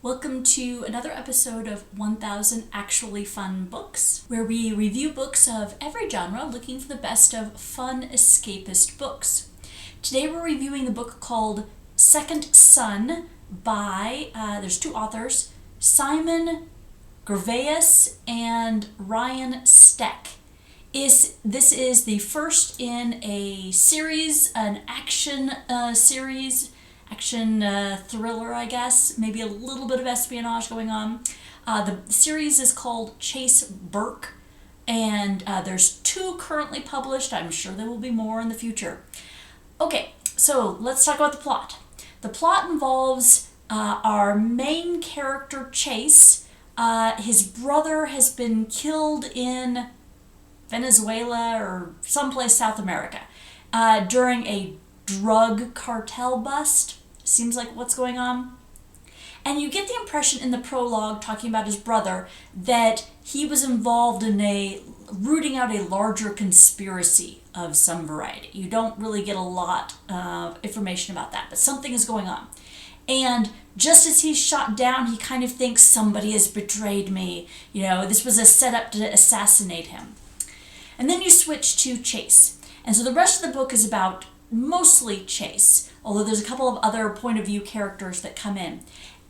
Welcome to another episode of 1000 Actually Fun Books, where we review books of every genre looking for the best of fun escapist books. Today we're reviewing the book called Second Son by, there's two authors, Simon Gervais and Ryan Steck. This is the first in a series, an action series, action thriller, I guess, maybe a little bit of espionage going on. The series is called Chase Burke, and there's two currently published. I'm sure there will be more in the future. Okay, so let's talk about the plot. The plot involves our main character, Chase. His brother has been killed in Venezuela or someplace South America during a drug cartel bust. Seems like what's going on. And you get the impression in the prologue talking about his brother that he was involved in rooting out a larger conspiracy of some variety. You don't really get a lot of information about that, but something is going on. And just as he's shot down, he kind of thinks somebody has betrayed me. You know, this was a setup to assassinate him. And then you switch to Chase. And so the rest of the book is about mostly Chase, although there's a couple of other point of view characters that come in.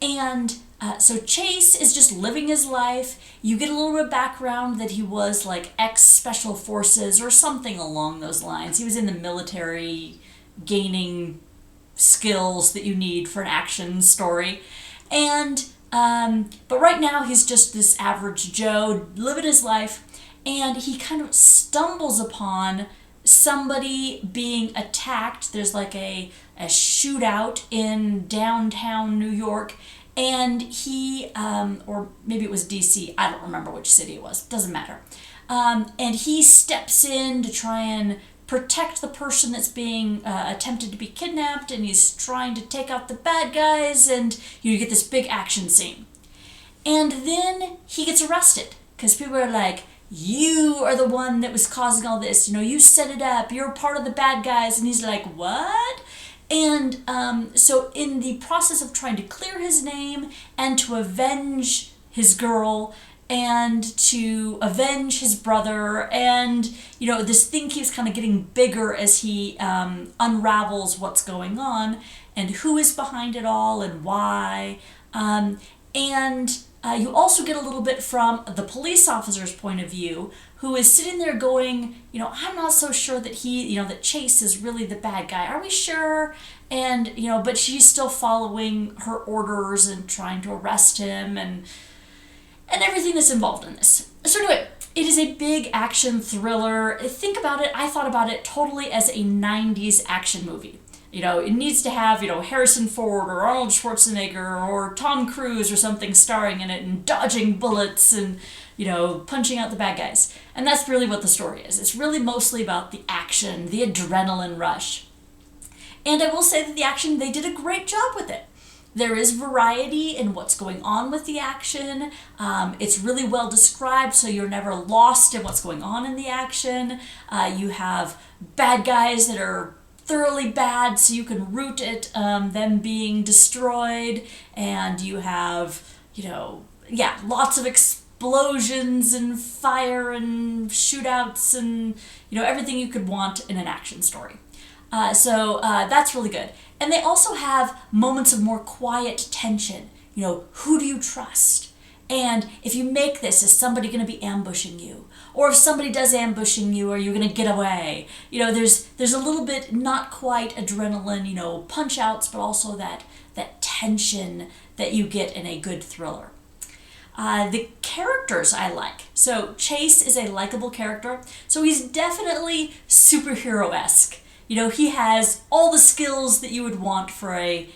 And so Chase is just living his life. You get a little bit of background that he was like ex-special forces or something along those lines. He was in the military, gaining skills that you need for an action story. And but right now he's just this average Joe living his life, and he kind of stumbles upon somebody being attacked. There's like a shootout in downtown New York, and he, or maybe it was DC, I don't remember which city it was, doesn't matter. And he steps in to try and protect the person that's being attempted to be kidnapped, and he's trying to take out the bad guys, and you get this big action scene. And then he gets arrested, because people are like, you are the one that was causing all this. You know, you set it up. You're part of the bad guys. And he's like, what? And so in the process of trying to clear his name and to avenge his girl and to avenge his brother, and, you know, this thing keeps kind of getting bigger as he unravels what's going on and who is behind it all and why. You also get a little bit from the police officer's point of view, who is sitting there going, you know, I'm not so sure that that Chase is really the bad guy. Are we sure? And, you know, but she's still following her orders and trying to arrest him and everything that's involved in this. So anyway, it is a big action thriller. Think about it. I thought about it totally as a 90s action movie. You know, it needs to have, Harrison Ford or Arnold Schwarzenegger or Tom Cruise or something starring in it and dodging bullets and, punching out the bad guys. And that's really what the story is. It's really mostly about the action, the adrenaline rush. And I will say that the action, they did a great job with it. There is variety in what's going on with the action. It's really well described, so you're never lost in what's going on in the action. You have bad guys that are thoroughly bad, so you can root at them being destroyed, and you have, lots of explosions and fire and shootouts and, everything you could want in an action story. So that's really good. And they also have moments of more quiet tension. Who do you trust? And if you make this, is somebody going to be ambushing you? Or if somebody does ambushing you, are you going to get away? There's a little bit not quite adrenaline, punch outs, but also that tension that you get in a good thriller. The characters I like. So Chase is a likable character. So he's definitely superhero-esque. He has all the skills that you would want for a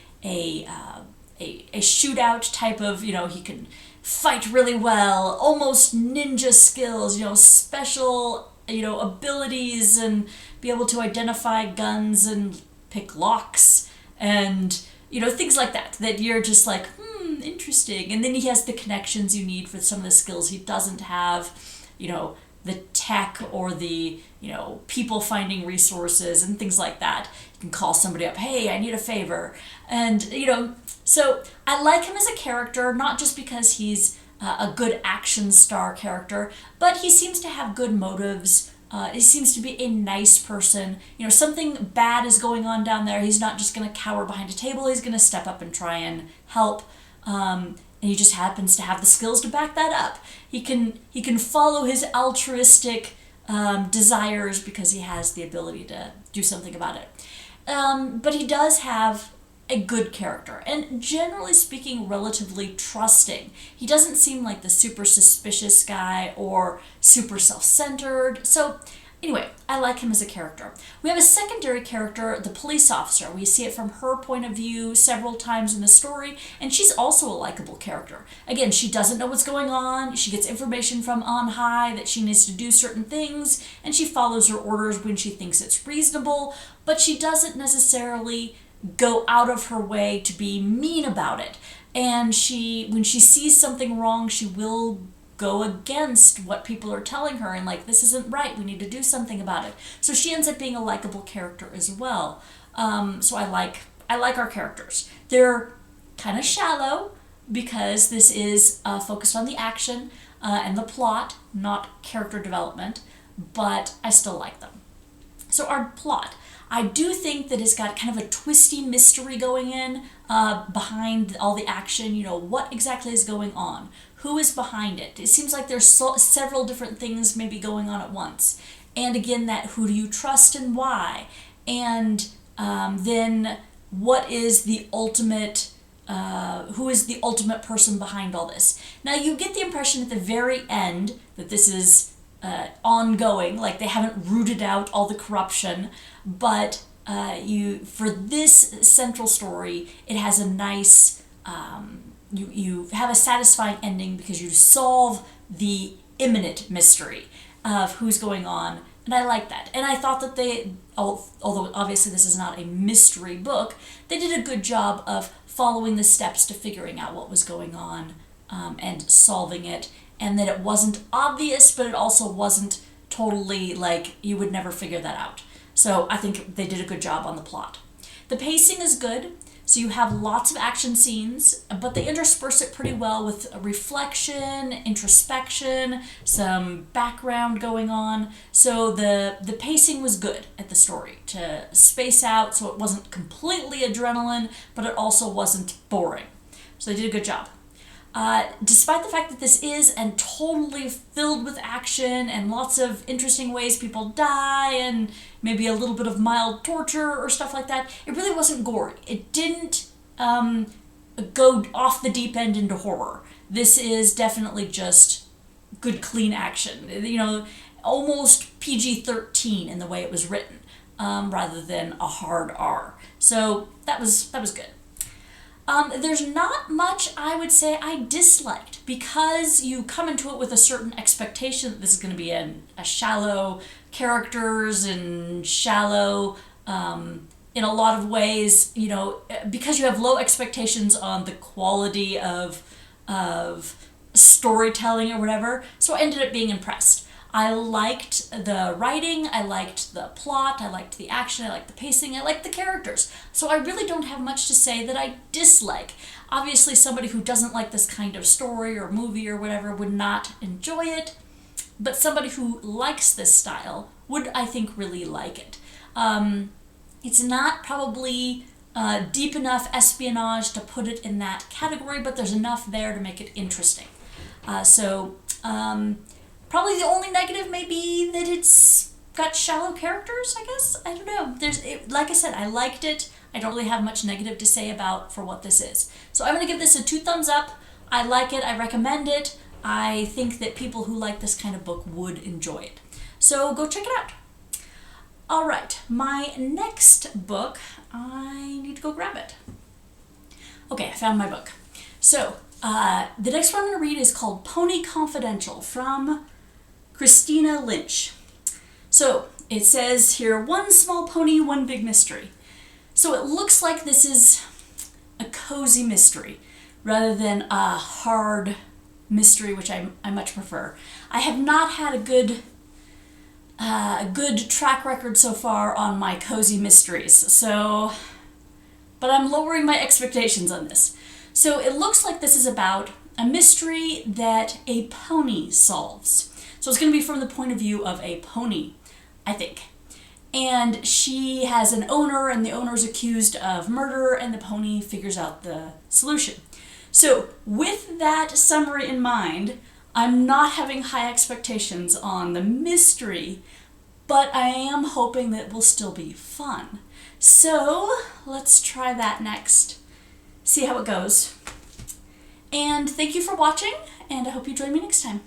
shootout type of, he can fight really well, almost ninja skills, special, abilities, and be able to identify guns and pick locks and, things like that you're just like, interesting. And then he has the connections you need for some of the skills he doesn't have, the tech or the, people finding resources and things like that. You can call somebody up, hey, I need a favor. And, so I like him as a character, not just because he's a good action star character, but he seems to have good motives. He seems to be a nice person. Something bad is going on down there. He's not just going to cower behind a table. He's going to step up and try and help. And he just happens to have the skills to back that up. He can follow his altruistic desires because he has the ability to do something about it. But he does have a good character, and generally speaking, relatively trusting. He doesn't seem like the super suspicious guy or super self-centered. So anyway, I like him as a character. We have a secondary character, the police officer. We see it from her point of view several times in the story, and she's also a likable character. Again, she doesn't know what's going on. She gets information from on high that she needs to do certain things, and she follows her orders when she thinks it's reasonable, but she doesn't necessarily go out of her way to be mean about it. And when she sees something wrong, she will go against what people are telling her and this isn't right, we need to do something about it. So she ends up being a likable character as well. So I like our characters. They're kind of shallow because this is focused on the action and the plot, not character development, but I still like them. So our plot. I do think that it's got kind of a twisty mystery going in behind all the action. What exactly is going on? Who is behind it? It seems like there's several different things maybe going on at once. And again, that who do you trust and why? And then what is the ultimate, who is the ultimate person behind all this? Now you get the impression at the very end that this is ongoing, like they haven't rooted out all the corruption, but for this central story, it has a nice, you have a satisfying ending because you solve the imminent mystery of who's going on, and I like that. And I thought that they, although obviously this is not a mystery book, they did a good job of following the steps to figuring out what was going on and solving it. And that it wasn't obvious, but it also wasn't totally like you would never figure that out. So I think they did a good job on the plot. The pacing is good, so you have lots of action scenes, but they intersperse it pretty well with reflection, introspection, some background going on. So the pacing was good at the story to space out so it wasn't completely adrenaline, but it also wasn't boring. So they did a good job. Despite the fact that this is and totally filled with action and lots of interesting ways people die and maybe a little bit of mild torture or stuff like that, it really wasn't gory. It didn't go off the deep end into horror. This is definitely just good, clean action. Almost PG-13 in the way it was written, rather than a hard R. So that was good. There's not much I would say I disliked because you come into it with a certain expectation that this is going to be a shallow characters and shallow in a lot of ways, because you have low expectations on the quality of storytelling or whatever. So I ended up being impressed. I liked the writing, I liked the plot, I liked the action, I liked the pacing, I liked the characters. So I really don't have much to say that I dislike. Obviously, somebody who doesn't like this kind of story or movie or whatever would not enjoy it, but somebody who likes this style would, I think, really like it. It's not probably deep enough espionage to put it in that category, but there's enough there to make it interesting. Probably the only negative may be that it's got shallow characters, I guess. I don't know. Like I said, I liked it. I don't really have much negative to say for what this is. So I'm going to give this a 2 thumbs up. I like it. I recommend it. I think that people who like this kind of book would enjoy it. So go check it out. All right, my next book, I need to go grab it. Okay, I found my book. So the next one I'm going to read is called Pony Confidential from Christina Lynch. So it says here, one small pony, one big mystery. So it looks like this is a cozy mystery rather than a hard mystery, which I much prefer. I have not had a good a good track record so far on my cozy mysteries. But I'm lowering my expectations on this. So it looks like this is about a mystery that a pony solves. So it's going to be from the point of view of a pony, I think. And she has an owner, and the owner's accused of murder, and the pony figures out the solution. So with that summary in mind, I'm not having high expectations on the mystery, but I am hoping that it will still be fun. So let's try that next. See how it goes. And thank you for watching, and I hope you join me next time.